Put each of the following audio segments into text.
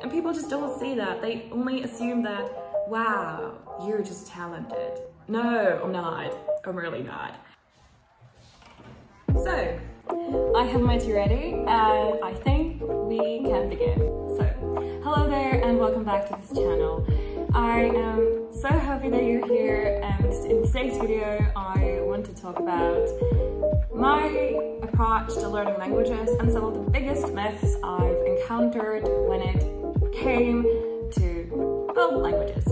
And people just don't see that. They only assume that, wow, you're just talented. No, I'm not. I'm really not. So, I have my tea ready and I think we can begin. So, hello there and welcome back to this channel. I am so happy that you're here, and in today's video I want to talk about my approach to learning languages and some of the biggest myths I've encountered when it came to, well, languages.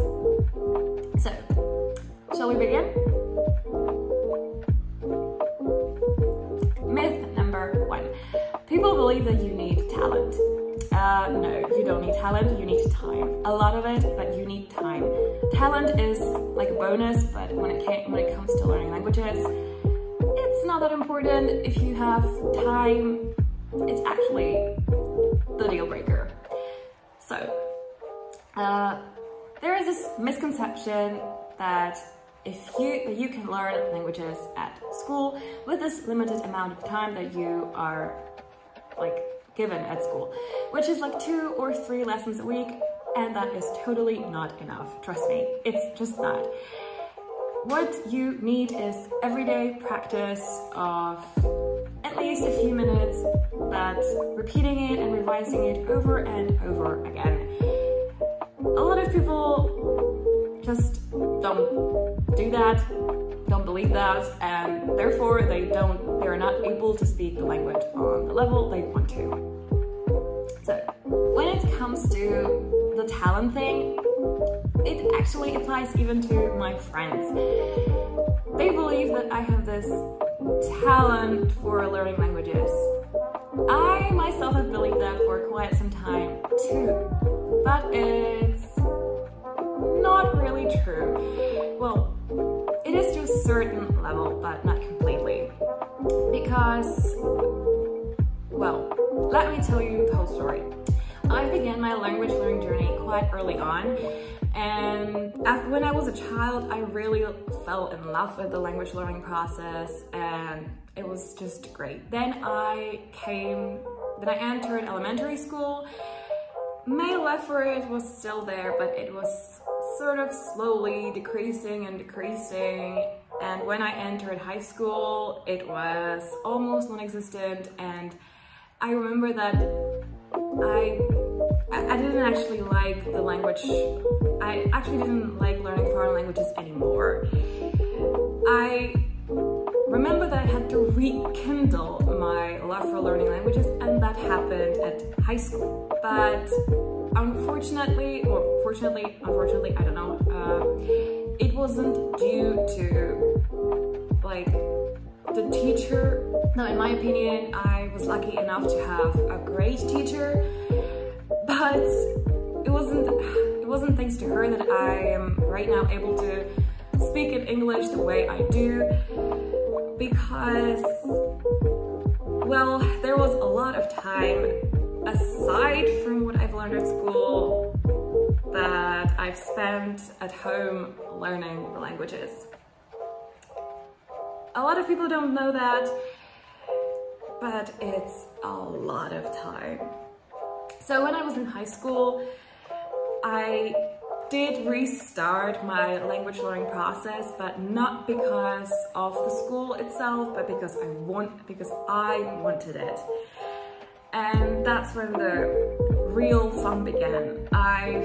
So, shall we begin? Myth number 1. People believe that you need talent. No, you don't need talent, you need time. A lot of it, but you need time. Talent is like a bonus, but when it comes to learning languages, it's not that important. If you have time, it's actually the deal breaker. So, there is this misconception that you can learn languages at school with this limited amount of time that you are given at school, which is like 2 or 3 lessons a week, and that is totally not enough. Trust me, it's just not. What you need is everyday practice of at least a few minutes, but repeating it and revising it over and over again. A lot of people just don't do that, don't believe that, and therefore they're not able to speak the language on the level they want to. So when it comes to the talent thing, it actually applies even to my friends. They believe that I have this talent for learning languages. I myself have believed that for quite some time too, but it's not really true. Well, it is to a certain level, but not completely. Because, well, let me tell you the whole story. I began my language learning journey quite early on, and when I was a child, I really fell in love with the language learning process, and it was just great. Then I entered elementary school. My love for it was still there, but it was sort of slowly decreasing and decreasing. And when I entered high school, it was almost non-existent. And I remember that I didn't actually like the language. I actually didn't like learning foreign languages anymore. I remember that I had to rekindle my love for learning languages, and that happened at high school. But unfortunately, or fortunately, unfortunately, I don't know, it wasn't due to the teacher. No, in my opinion, I was lucky enough to have a great teacher, but it wasn't thanks to her that I am right now able to speak in English the way I do, because, well, there was a lot of time aside from what I've learned at school that I've spent at home learning the languages. A lot of people don't know that, but it's a lot of time. So when I was in high school, I did restart my language learning process, but not because of the school itself, but because I wanted it. And that's when the real fun began. I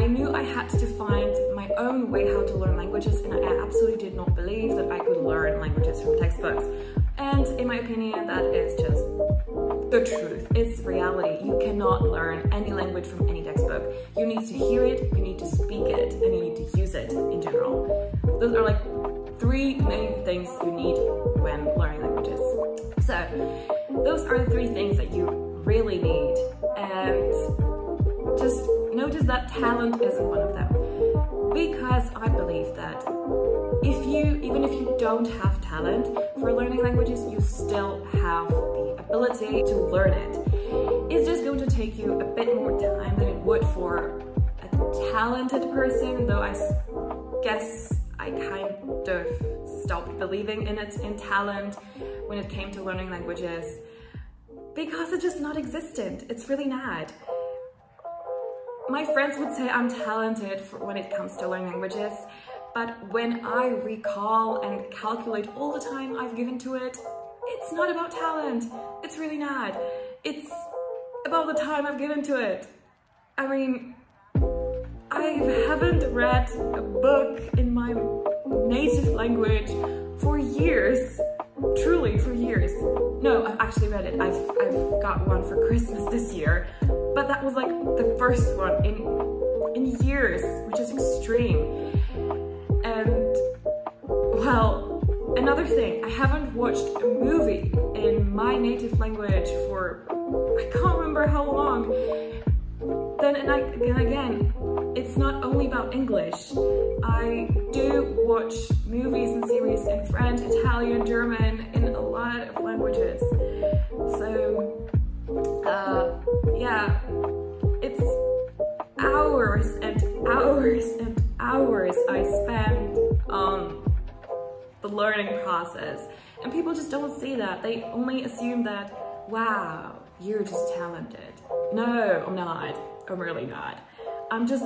knew I had to find my own way how to learn languages, and I absolutely did not believe that I could learn languages from textbooks. And in my opinion, that is just the truth. It's reality. You cannot learn any language from any textbook. You need to hear it, you need to speak it, and you need to use it in general. Those are like 3 main things you need when learning languages. So those are the 3 things that you really need, and just notice that talent isn't one of them, because I believe that even if you don't have talent for learning languages, you still have the ability to learn it. It's just going to take you a bit more time than it would for a talented person, though I guess I kind of stopped believing in talent when it came to learning languages, because it's just not existent. It's really not. my friends would say I'm talented when it comes to learning languages, but when I recall and calculate all the time I've given to it, it's not about talent. It's really not. It's about the time I've given to it. I mean, I haven't read a book in my native language for years. Truly, for years. No, I've actually read it. I've got one for Christmas this year, but that was like the first one in years, which is extreme. And well, another thing, I haven't watched a movie in my native language for I can't remember how long. Then again, it's not only about English. I do watch movies and series in French, Italian, German, in a lot of languages. So, yeah, it's hours and hours and hours I spend on the learning process. And people just don't see that. They only assume that, wow, you're just talented. No, I'm not. I'm really not. I'm just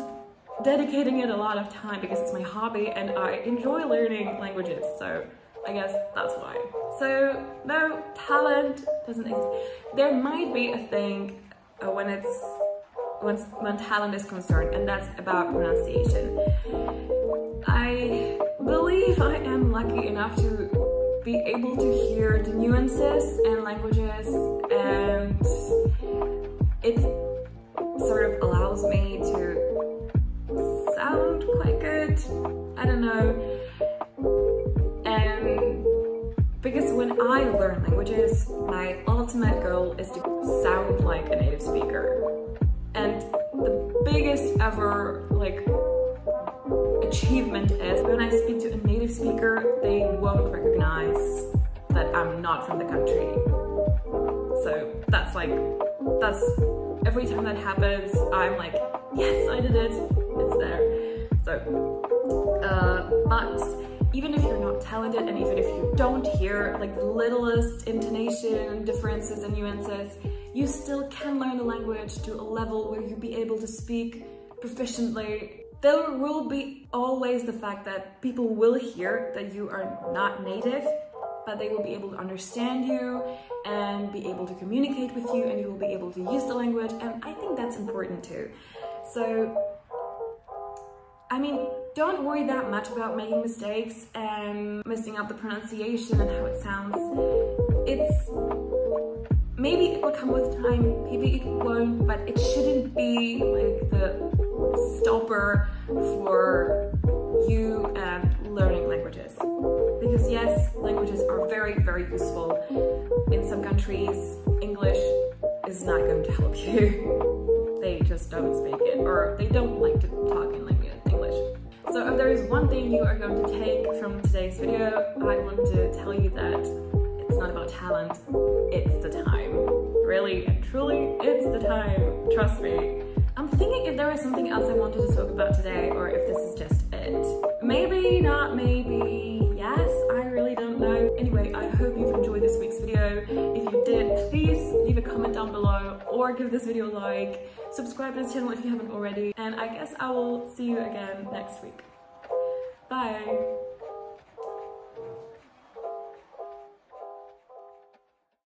dedicating it a lot of time because it's my hobby and I enjoy learning languages, so I guess that's why. So no, talent doesn't exist. There might be a thing when talent is concerned, and that's about pronunciation. I believe I am lucky enough to be able to hear the nuances in languages, and it sort of allows me to sound quite good. I don't know. And because when I learn languages, my ultimate goal is to sound like a native speaker. And the biggest ever achievement is when I speak to a native speaker, they won't recognize that I'm not from the country. So that's every time that happens, I'm like, yes, I did it, it's there. So, but even if you're not talented and even if you don't hear like the littlest intonation differences and nuances, you still can learn the language to a level where you'll be able to speak proficiently. There will be always the fact that people will hear that you are not native, but they will be able to understand you and be able to communicate with you, and you will be able to use the language, and I think that's important too. So, I mean, don't worry that much about making mistakes and messing up the pronunciation and how it sounds. Maybe it will come with time, maybe it won't, but it shouldn't be like the stopper for you and learning languages. Because yes, languages are very, very useful. In some countries, English is not going to help you. They just don't speak it, or they don't like to talk in English. So if there is one thing you are going to take from today's video, I want to tell you that it's not about talent, it's the time. Really and truly, it's the time, trust me. I'm thinking if there was something else I wanted to talk about today, or if this is just it. Maybe not, maybe yes, I really don't know. Anyway, I hope you've enjoyed this week's video. If you did, please leave a comment down below or give this video a like. Subscribe to this channel if you haven't already, and I guess I will see you again next week. Bye!